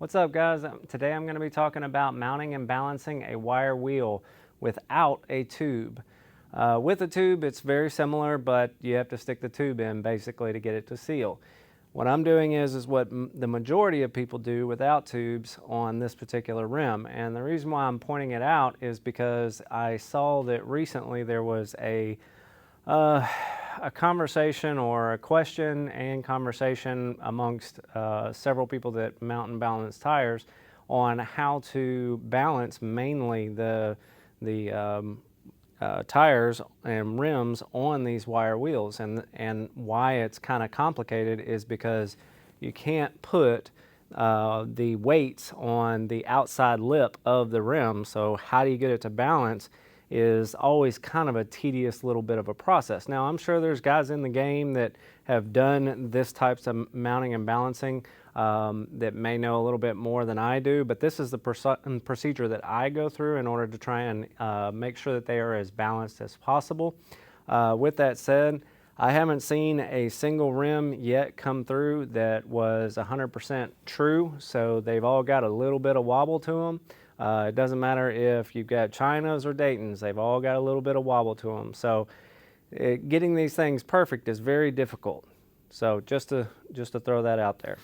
What's up, guys? Today I'm going to be talking about mounting and balancing a wire wheel without a tube. With a tube it's very similar, but you have to stick the tube in basically to get it to seal. What I'm doing is what the majority of people do without tubes on this particular rim, and the reason why I'm pointing it out is because I saw that recently there was a conversation or a question and conversation amongst several people that mount and balance tires on how to balance mainly the tires and rims on these wire wheels, and why it's kind of complicated is because you can't put the weights on the outside lip of the rim. So how do you get it to balance is always kind of a tedious little bit of a process. Now, I'm sure there's guys in the game that have done this types of mounting and balancing that may know a little bit more than I do, but this is the procedure that I go through in order to try and make sure that they are as balanced as possible. With that said, I haven't seen a single rim yet come through that was 100% true, so they've all got a little bit of wobble to them. It doesn't matter if you've got Chinas or Daytons, they've all got a little bit of wobble to them. So getting these things perfect is very difficult. So just to throw that out there.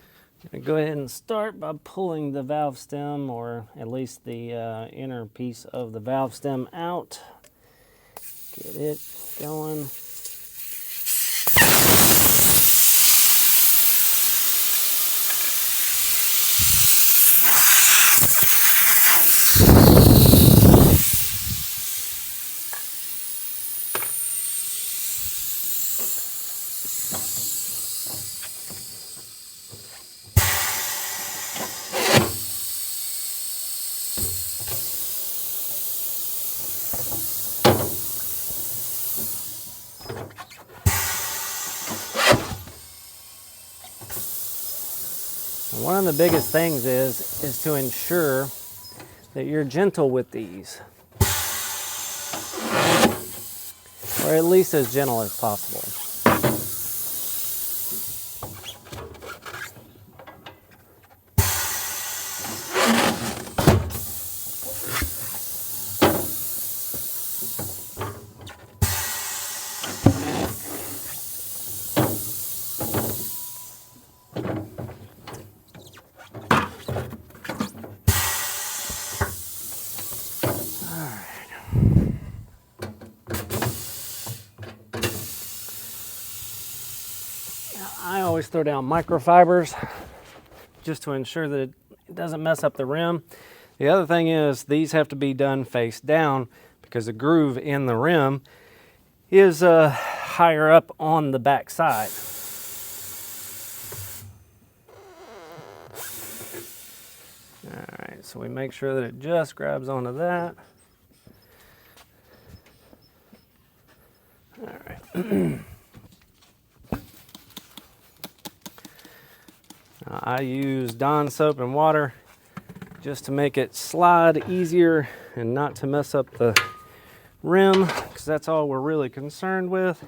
I'm going to go ahead and start by pulling the valve stem, or at least the inner piece of the valve stem out. Get it going. One of the biggest things is to ensure that you're gentle with these, or at least as gentle as possible. I always throw down microfibers just to ensure that it doesn't mess up the rim. The other thing is these have to be done face down because the groove in the rim is higher up on the back side. Alright, so we make sure that it just grabs onto that. Alright. I use Dawn soap and water just to make it slide easier and not to mess up the rim, because that's all we're really concerned with.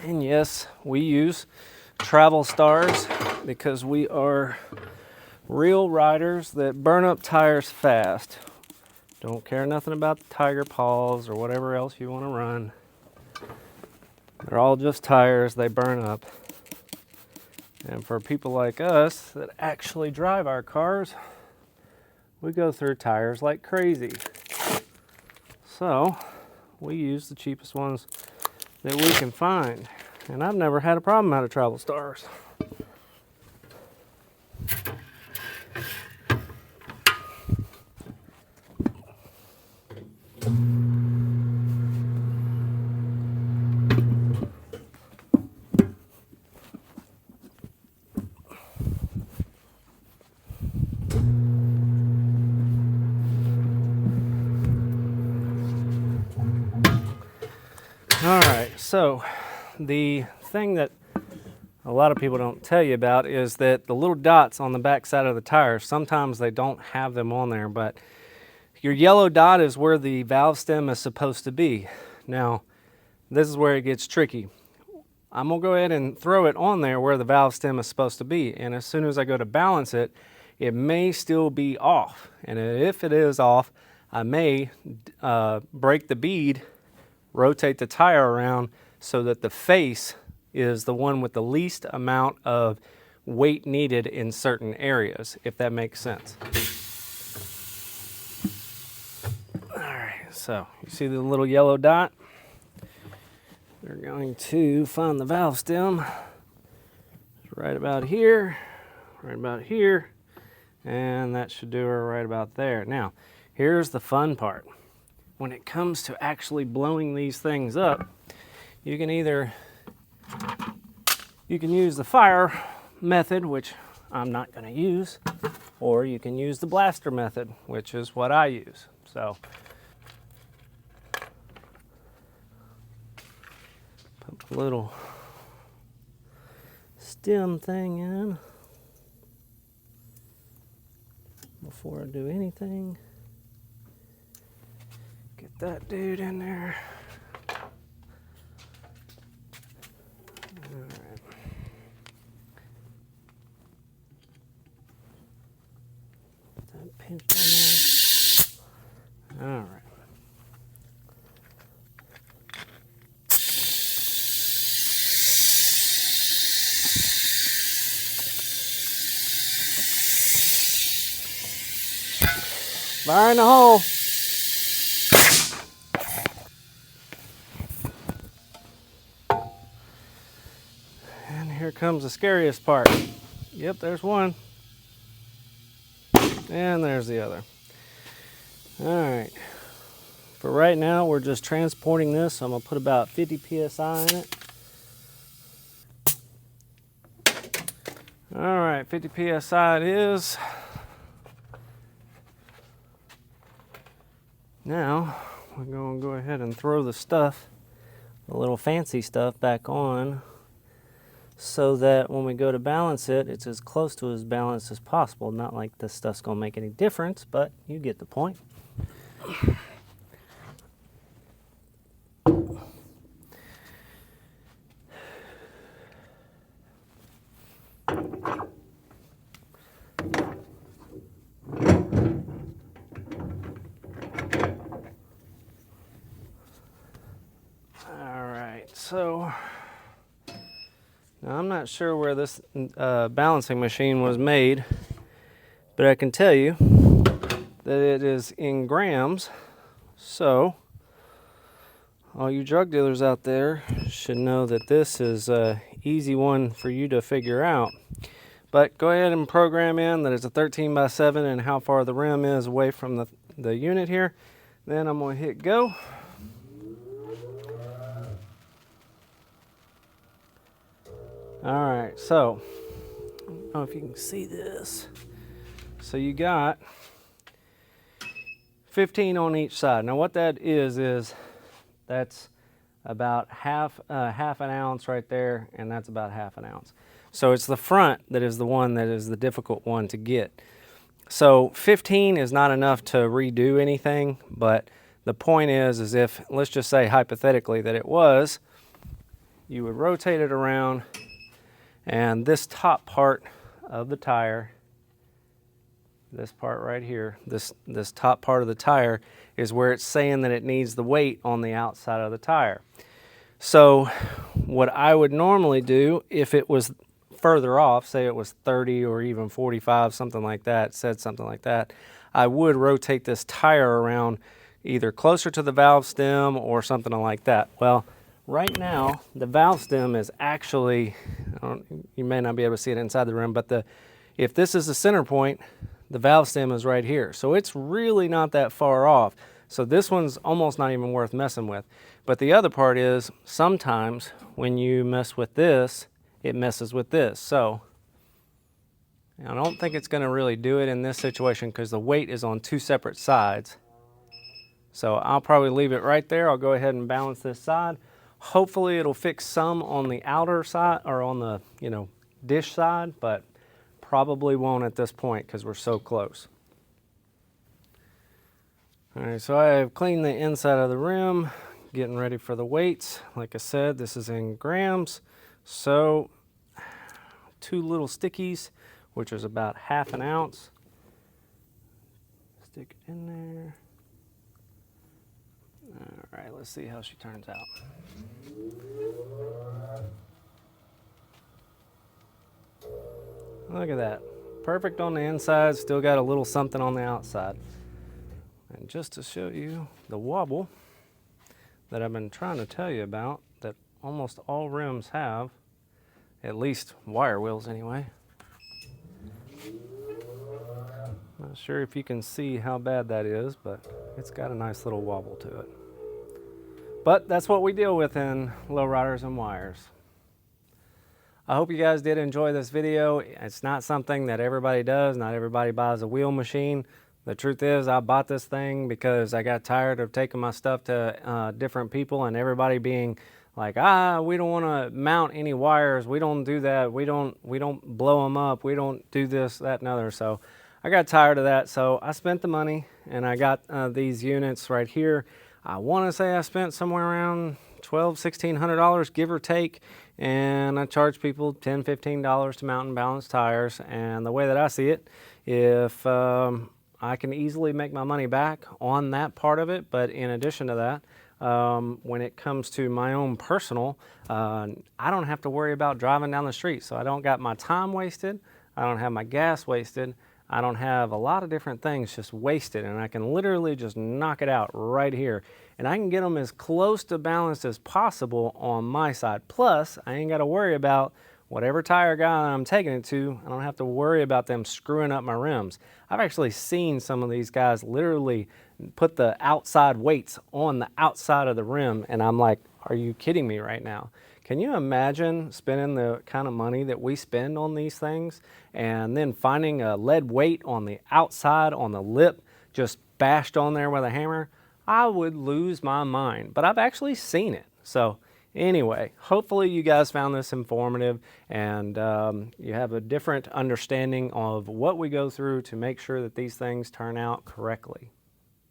And yes, we use travel stars because we are real riders that burn up tires fast. Don't care nothing about the Tiger Paws or whatever else you want to run. They're all just tires, they burn up. And for people like us that actually drive our cars, we go through tires like crazy. So we use the cheapest ones that we can find, and I've never had a problem out of travel stars. All right, so the thing that a lot of people don't tell you about is that the little dots on the back side of the tire, sometimes they don't have them on there, but your yellow dot is where the valve stem is supposed to be. Now, this is where it gets tricky. I'm gonna go ahead and throw it on there where the valve stem is supposed to be, and as soon as I go to balance it, it may still be off. And if it is off, I may break the bead, rotate the tire around so that the face is the one with the least amount of weight needed in certain areas, if that makes sense. All right, so you see the little yellow dot? We're going to find the valve stem right about here, and that should do her right about there. Now, here's the fun part. When it comes to actually blowing these things up, you can use the fire method, which I'm not going to use, or you can use the blaster method, which is what I use. So put a little stem thing in before I do anything. Get that dude in there. All right. Put that pinch in there. All right. Fire in the hole. And here comes the scariest part. Yep, there's one. And there's the other. All right. For right now, we're just transporting this. So I'm gonna put about 50 PSI in it. All right, 50 PSI it is. Now, we're going to go ahead and throw the stuff, the little fancy stuff, back on so that when we go to balance it, it's as close to as balanced as possible. Not like this stuff's going to make any difference, but you get the point. So, now I'm not sure where this balancing machine was made, but I can tell you that it is in grams. So, all you drug dealers out there should know that this is an easy one for you to figure out. But go ahead and program in that it's a 13x7 and how far the rim is away from the unit here. Then I'm going to hit go. All right, so I don't know if you can see this. So you got 15 on each side. Now what that is that's about half an ounce right there, and that's about half an ounce. So it's the front that is the one that is the difficult one to get. So 15 is not enough to redo anything, but the point is if, let's just say hypothetically that it was, you would rotate it around, and this top part of the tire, this part right here, this top part of the tire is where it's saying that it needs the weight on the outside of the tire. So what I would normally do if it was further off, say it was 30 or even 45, something like that, said something like that, I would rotate this tire around either closer to the valve stem or something like that. Well, right now, the valve stem is actually, you may not be able to see it inside the rim, but if this is the center point, the valve stem is right here. So it's really not that far off. So this one's almost not even worth messing with. But the other part is, sometimes when you mess with this, it messes with this. So I don't think it's gonna really do it in this situation because the weight is on two separate sides. So I'll probably leave it right there. I'll go ahead and balance this side. Hopefully it'll fix some on the outer side or on the, dish side, but probably won't at this point because we're so close. All right, so I have cleaned the inside of the rim, getting ready for the weights. Like I said, this is in grams. So 2 little stickies, which is about 1/2 ounce. Stick it in there. All right, let's see how she turns out. Look at that. Perfect on the inside, still got a little something on the outside. And just to show you the wobble that I've been trying to tell you about, that almost all rims have, at least wire wheels anyway. Not sure if you can see how bad that is, but it's got a nice little wobble to it. But that's what we deal with in lowriders and wires. I hope you guys did enjoy this video. It's not something that everybody does. Not everybody buys a wheel machine. The truth is, I bought this thing because I got tired of taking my stuff to different people and everybody being like, we don't want to mount any wires. We don't do that. We don't blow them up. We don't do this, that, and other. So I got tired of that. So I spent the money and I got these units right here. I want to say I spent somewhere around $1,200–1,600, give or take, and I charge people $10–15 to mount and balance tires. And the way that I see it, if I can easily make my money back on that part of it, but in addition to that, when it comes to my own personal, I don't have to worry about driving down the street. So I don't got my time wasted, I don't have my gas wasted, I don't have a lot of different things just wasted, and I can literally just knock it out right here. And I can get them as close to balanced as possible on my side. Plus, I ain't got to worry about whatever tire guy I'm taking it to. I don't have to worry about them screwing up my rims. I've actually seen some of these guys literally put the outside weights on the outside of the rim, and I'm like, are you kidding me right now? Can you imagine spending the kind of money that we spend on these things and then finding a lead weight on the outside, on the lip, just bashed on there with a hammer? I would lose my mind, but I've actually seen it. So anyway, hopefully you guys found this informative and you have a different understanding of what we go through to make sure that these things turn out correctly.